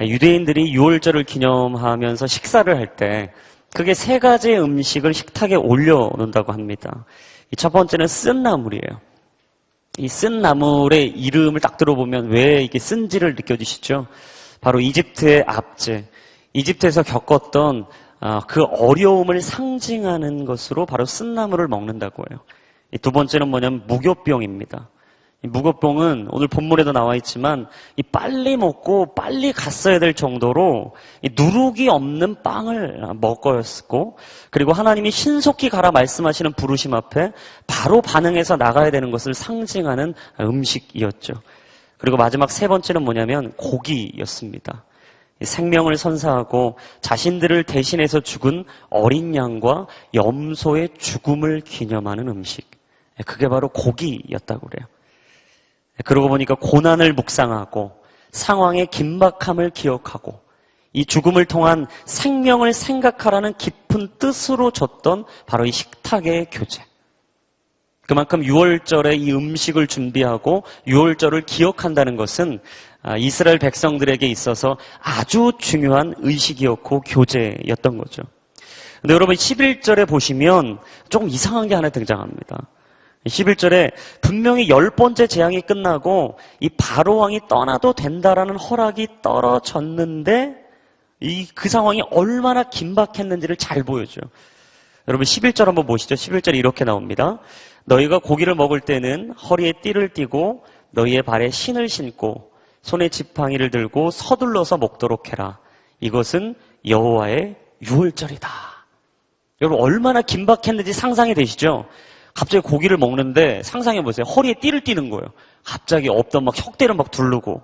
유대인들이 유월절을 기념하면서 식사를 할 때 그게 세 가지의 음식을 식탁에 올려놓는다고 합니다. 첫 번째는 쓴 나물이에요. 이 쓴 나물의 이름을 딱 들어보면 왜 이게 쓴지를 느껴지시죠? 바로 이집트의 압제, 이집트에서 겪었던 그 어려움을 상징하는 것으로 바로 쓴 나물을 먹는다고 해요. 두 번째는 뭐냐면 무교병입니다. 이 무교병은 오늘 본문에도 나와 있지만 이 빨리 먹고 빨리 갔어야 될 정도로 이 누룩이 없는 빵을 먹어였고, 그리고 하나님이 신속히 가라 말씀하시는 부르심 앞에 바로 반응해서 나가야 되는 것을 상징하는 음식이었죠. 그리고 마지막 세 번째는 뭐냐면 고기였습니다. 생명을 선사하고 자신들을 대신해서 죽은 어린 양과 염소의 죽음을 기념하는 음식. 그게 바로 고기였다고 그래요. 그러고 보니까 고난을 묵상하고 상황의 긴박함을 기억하고 이 죽음을 통한 생명을 생각하라는 깊은 뜻으로 줬던 바로 이 식탁의 교제. 그만큼 유월절에 이 음식을 준비하고 유월절을 기억한다는 것은 이스라엘 백성들에게 있어서 아주 중요한 의식이었고 교제였던 거죠. 근데 여러분 11절에 보시면 조금 이상한 게 하나 등장합니다. 11절에 분명히 10번째 재앙이 끝나고 이 바로왕이 떠나도 된다라는 허락이 떨어졌는데 그 상황이 얼마나 긴박했는지를 잘 보여줘요. 여러분 11절 한번 보시죠. 11절에 이렇게 나옵니다. 너희가 고기를 먹을 때는 허리에 띠를 띠고 너희의 발에 신을 신고 손에 지팡이를 들고 서둘러서 먹도록 해라. 이것은 여호와의 유월절이다. 여러분 얼마나 긴박했는지 상상이 되시죠? 갑자기 고기를 먹는데 상상해 보세요. 허리에 띠를 띠는 거예요. 갑자기 없던 막 혁대를 막 두르고.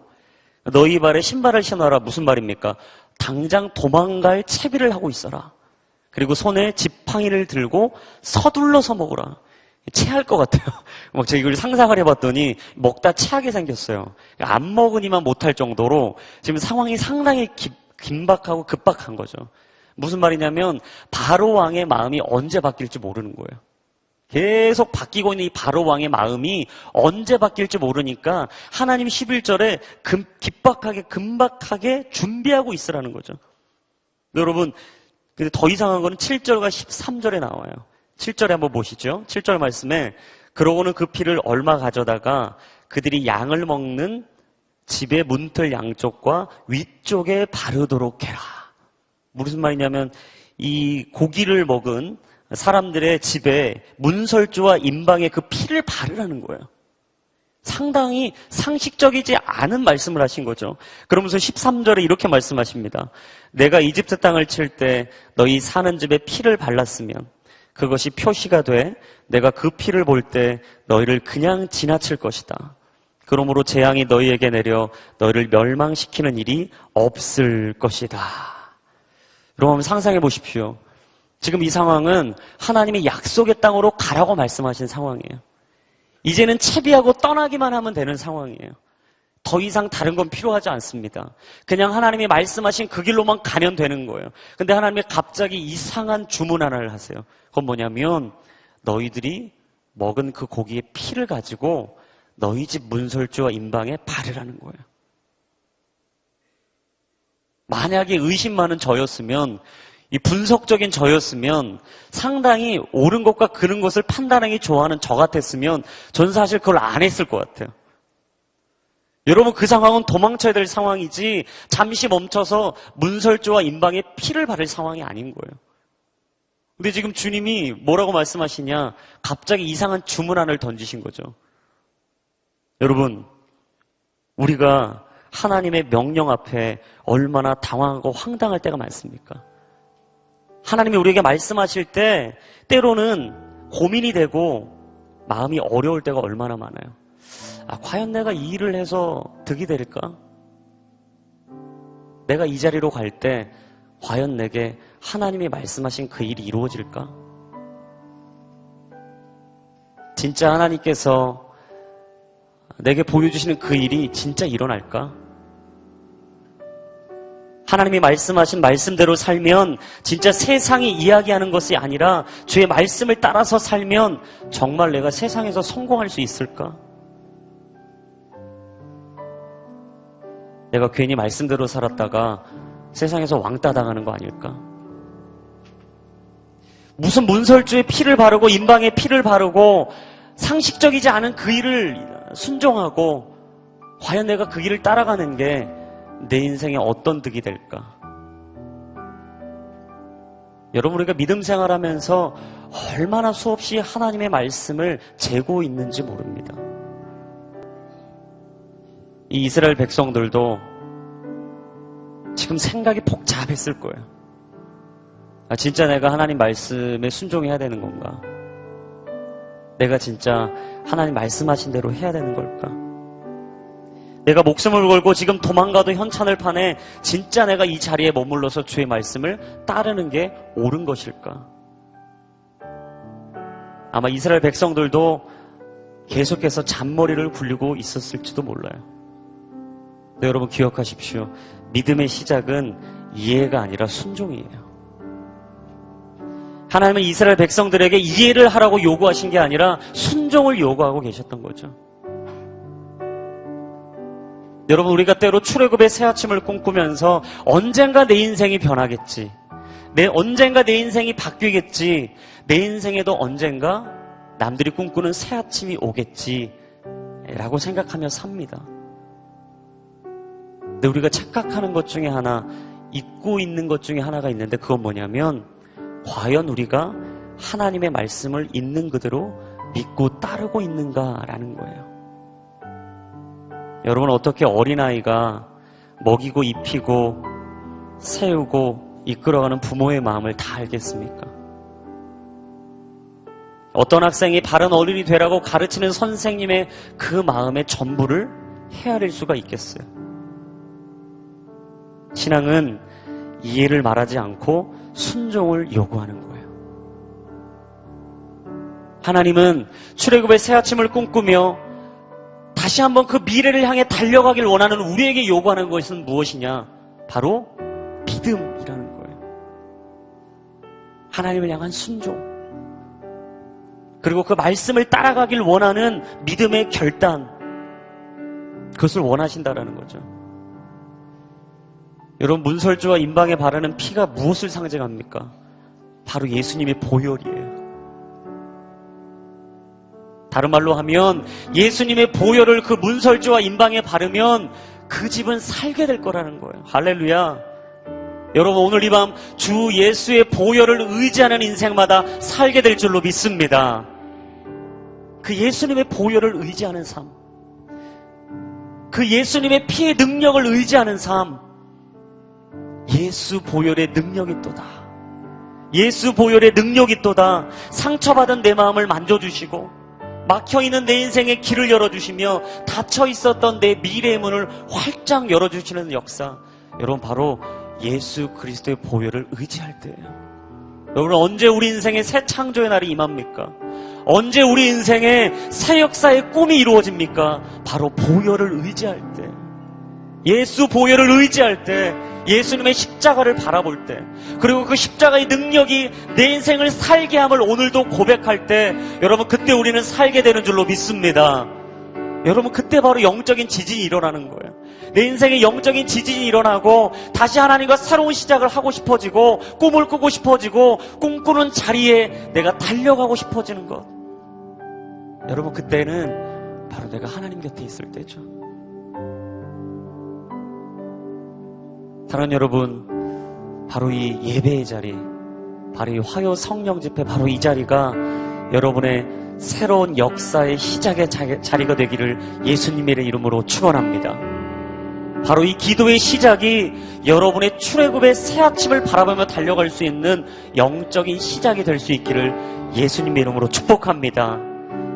너희 발에 신발을 신어라. 무슨 말입니까? 당장 도망갈 채비를 하고 있어라. 그리고 손에 지팡이를 들고 서둘러서 먹으라. 체할 것 같아요. 막 제가 이걸 상상을 해봤더니 먹다 체하게 생겼어요. 안 먹으니만 못할 정도로 지금 상황이 상당히 긴박하고 급박한 거죠. 무슨 말이냐면 바로 왕의 마음이 언제 바뀔지 모르는 거예요. 계속 바뀌고 있는 이 바로 왕의 마음이 언제 바뀔지 모르니까 하나님 11절에 긴박하게 금박하게 준비하고 있으라는 거죠. 여러분, 근데 더 이상한 거는 7절과 13절에 나와요. 7절에 한번 보시죠. 7절 말씀에 그러고는 그 피를 얼마 가져다가 그들이 양을 먹는 집의 문틀 양쪽과 위쪽에 바르도록 해라. 무슨 말이냐면 이 고기를 먹은 사람들의 집에 문설주와 임방에 그 피를 바르라는 거예요. 상당히 상식적이지 않은 말씀을 하신 거죠. 그러면서 13절에 이렇게 말씀하십니다. 내가 이집트 땅을 칠 때 너희 사는 집에 피를 발랐으면 그것이 표시가 돼 내가 그 피를 볼 때 너희를 그냥 지나칠 것이다. 그러므로 재앙이 너희에게 내려 너희를 멸망시키는 일이 없을 것이다. 여러분 상상해 보십시오. 지금 이 상황은 하나님이 약속의 땅으로 가라고 말씀하신 상황이에요. 이제는 채비하고 떠나기만 하면 되는 상황이에요. 더 이상 다른 건 필요하지 않습니다. 그냥 하나님이 말씀하신 그 길로만 가면 되는 거예요. 근데 하나님이 갑자기 이상한 주문 하나를 하세요. 그건 뭐냐면 너희들이 먹은 그 고기의 피를 가지고 너희 집 문설주와 임방에 바르라는 거예요. 만약에 의심 많은 저였으면 이 분석적인 저였으면 상당히 옳은 것과 그른 것을 판단하기 좋아하는 저 같았으면 전 사실 그걸 안 했을 것 같아요. 여러분 그 상황은 도망쳐야 될 상황이지 잠시 멈춰서 문설주와 임방에 피를 바를 상황이 아닌 거예요. 근데 지금 주님이 뭐라고 말씀하시냐? 갑자기 이상한 주문안을 던지신 거죠. 여러분 우리가 하나님의 명령 앞에 얼마나 당황하고 황당할 때가 많습니까? 하나님이 우리에게 말씀하실 때 때로는 고민이 되고 마음이 어려울 때가 얼마나 많아요. 과연 내가 이 일을 해서 득이 될까? 내가 이 자리로 갈 때 과연 내게 하나님이 말씀하신 그 일이 이루어질까? 진짜 하나님께서 내게 보여주시는 그 일이 진짜 일어날까? 하나님이 말씀하신 말씀대로 살면 진짜 세상이 이야기하는 것이 아니라 주의 말씀을 따라서 살면 정말 내가 세상에서 성공할 수 있을까? 내가 괜히 말씀대로 살았다가 세상에서 왕따 당하는 거 아닐까? 무슨 문설주에 피를 바르고 임방에 피를 바르고 상식적이지 않은 그 일을 순종하고 과연 내가 그 길을 따라가는 게 내 인생에 어떤 득이 될까? 여러분 우리가 믿음 생활하면서 얼마나 수없이 하나님의 말씀을 재고 있는지 모릅니다. 이 이스라엘 백성들도 지금 생각이 복잡했을 거예요. 진짜 내가 하나님 말씀에 순종해야 되는 건가? 내가 진짜 하나님 말씀하신 대로 해야 되는 걸까? 내가 목숨을 걸고 지금 도망가도 현찬을 파네 진짜 내가 이 자리에 머물러서 주의 말씀을 따르는 게 옳은 것일까? 아마 이스라엘 백성들도 계속해서 잔머리를 굴리고 있었을지도 몰라요. 네, 여러분 기억하십시오. 믿음의 시작은 이해가 아니라 순종이에요. 하나님은 이스라엘 백성들에게 이해를 하라고 요구하신 게 아니라 순종을 요구하고 계셨던 거죠. 여러분 우리가 때로 출애굽의 새 아침을 꿈꾸면서 언젠가 내 인생이 변하겠지. 언젠가 내 인생이 바뀌겠지. 내 인생에도 언젠가 남들이 꿈꾸는 새 아침이 오겠지 라고 생각하며 삽니다. 근데 우리가 착각하는 것 중에 하나, 잊고 있는 것 중에 하나가 있는데 그건 뭐냐면 과연 우리가 하나님의 말씀을 있는 그대로 믿고 따르고 있는가라는 거예요. 여러분 어떻게 어린아이가 먹이고 입히고 세우고 이끌어가는 부모의 마음을 다 알겠습니까? 어떤 학생이 바른 어른이 되라고 가르치는 선생님의 그 마음의 전부를 헤아릴 수가 있겠어요? 신앙은 이해를 말하지 않고 순종을 요구하는 거예요. 하나님은 출애굽의 새 아침을 꿈꾸며 다시 한번 그 미래를 향해 달려가길 원하는 우리에게 요구하는 것은 무엇이냐? 바로 믿음이라는 거예요. 하나님을 향한 순종. 그리고 그 말씀을 따라가길 원하는 믿음의 결단. 그것을 원하신다라는 거죠. 여러분, 문설주와 임방에 바르는 피가 무엇을 상징합니까? 바로 예수님의 보혈이에요. 다른 말로 하면 예수님의 보혈을 그 문설주와 임방에 바르면 그 집은 살게 될 거라는 거예요. 할렐루야. 여러분, 오늘 이 밤 주 예수의 보혈을 의지하는 인생마다 살게 될 줄로 믿습니다. 그 예수님의 보혈을 의지하는 삶, 그 예수님의 피의 능력을 의지하는 삶, 예수 보혈의 능력이 또다. 예수 보혈의 능력이 또다. 상처받은 내 마음을 만져주시고 막혀있는 내 인생의 길을 열어주시며 닫혀있었던 내 미래의 문을 활짝 열어주시는 역사, 여러분, 바로 예수 그리스도의 보혈을 의지할 때예요. 여러분, 언제 우리 인생의 새 창조의 날이 임합니까? 언제 우리 인생의 새 역사의 꿈이 이루어집니까? 바로 보혈을 의지할 때, 예수 보혈을 의지할 때, 예수님의 십자가를 바라볼 때, 그리고 그 십자가의 능력이 내 인생을 살게 함을 오늘도 고백할 때, 여러분, 그때 우리는 살게 되는 줄로 믿습니다. 여러분, 그때 바로 영적인 지진이 일어나는 거예요. 내 인생에 영적인 지진이 일어나고 다시 하나님과 새로운 시작을 하고 싶어지고 꿈을 꾸고 싶어지고 꿈꾸는 자리에 내가 달려가고 싶어지는 것. 여러분, 그때는 바로 내가 하나님 곁에 있을 때죠. 사랑하는 여러분, 바로 이 예배의 자리, 바로 이 화요 성령 집회, 바로 이 자리가 여러분의 새로운 역사의 시작의 자리가 되기를 예수님의 이름으로 축원합니다. 바로 이 기도의 시작이 여러분의 출애굽의 새 아침을 바라보며 달려갈 수 있는 영적인 시작이 될 수 있기를 예수님의 이름으로 축복합니다.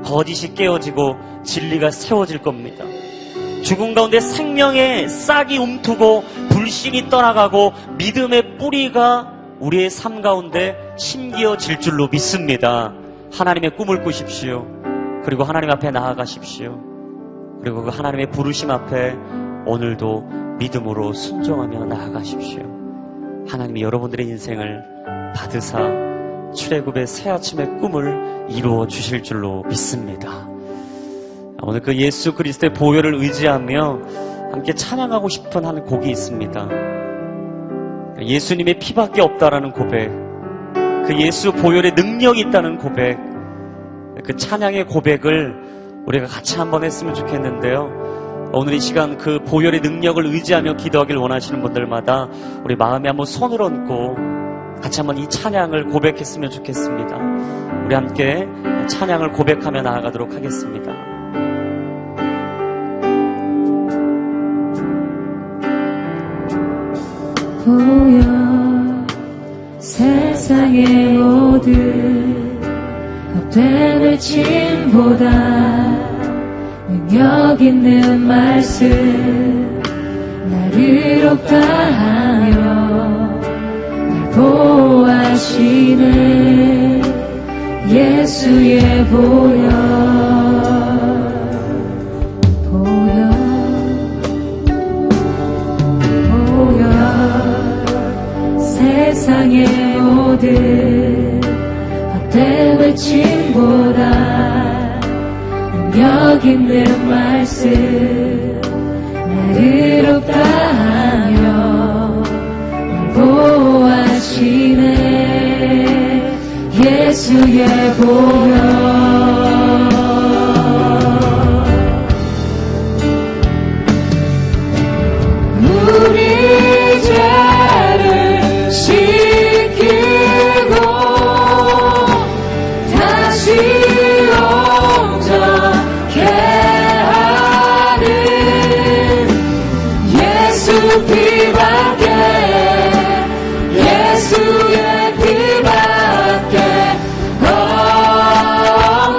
거짓이 깨어지고 진리가 세워질 겁니다. 죽음 가운데 생명의 싹이 움트고 불신이 떠나가고 믿음의 뿌리가 우리의 삶 가운데 심기어질 줄로 믿습니다. 하나님의 꿈을 꾸십시오. 그리고 하나님 앞에 나아가십시오. 그리고 그 하나님의 부르심 앞에 오늘도 믿음으로 순종하며 나아가십시오. 하나님이 여러분들의 인생을 받으사 출애굽의 새 아침의 꿈을 이루어 주실 줄로 믿습니다. 오늘 그 예수 그리스도의 보혈을 의지하며 함께 찬양하고 싶은 한 곡이 있습니다. 예수님의 피밖에 없다라는 고백, 그 예수 보혈의 능력이 있다는 고백, 그 찬양의 고백을 우리가 같이 한번 했으면 좋겠는데요. 오늘 이 시간 그 보혈의 능력을 의지하며 기도하길 원하시는 분들마다 우리 마음에 한번 손을 얹고 같이 한번 이 찬양을 고백했으면 좋겠습니다. 우리 함께 찬양을 고백하며 나아가도록 하겠습니다. 보혈 세상의 모든 헛된 외침보다 능력 있는 말씀 날 의롭다 하며 날 보호하시는 예수의 보혈. 세상의 모든 헛된 외침보다 능력 있는 말씀 날 의롭다 하며 날 보호하시네 예수의 보혈. 우리 죄를 씻기고 다시 온전케 하는 예수 피밖에, 예수의 피밖에 없네.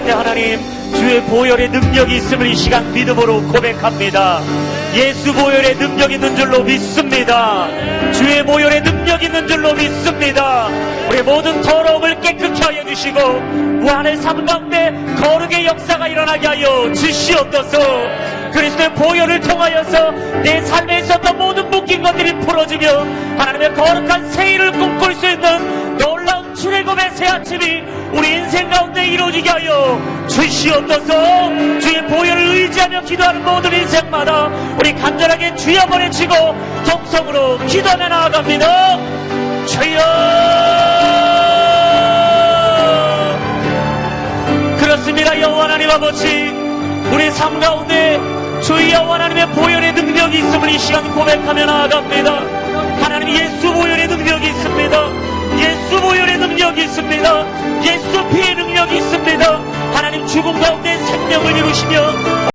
때 하나님 주의 보혈의 능력이 있음을 이 시간 믿음으로 고백합니다. 예수 보혈의 능력이 있는 줄로 믿습니다. 주의 보혈의 능력이 있는 줄로 믿습니다. 우리 모든 더러움을 깨끗게 하여 주시고 무한의 삶 가운데 거룩의 역사가 일어나게 하여 주시옵소서. 그리스도의 보혈을 통하여서 내 삶에 있었던 모든 묶인 것들이 풀어지며 하나님의 거룩한 새일을 꿈꿀 수 있는 놀라운 출애굽의 새 아침이 우리 인생 가운데 이루어지게 하여 주시옵소서. 주의 보혈을 의지하며 기도하는 모든 인생마다 우리 간절하게 주여 보내치고 동성으로 기도하며 나아갑니다. 주여. 그렇습니다. 여호와 하나님 아버지, 우리 삶 가운데 주의 여호와 하나님의 보혈의 능력이 있음을 이 시간 고백하며 나아갑니다. 하나님 예수 보혈의 능력이 있습니다. 예수 보혈의 능력이 있습니다. 예수 피의 능력이 있습니다. 하나님 죽음 가운데 생명을 이루시며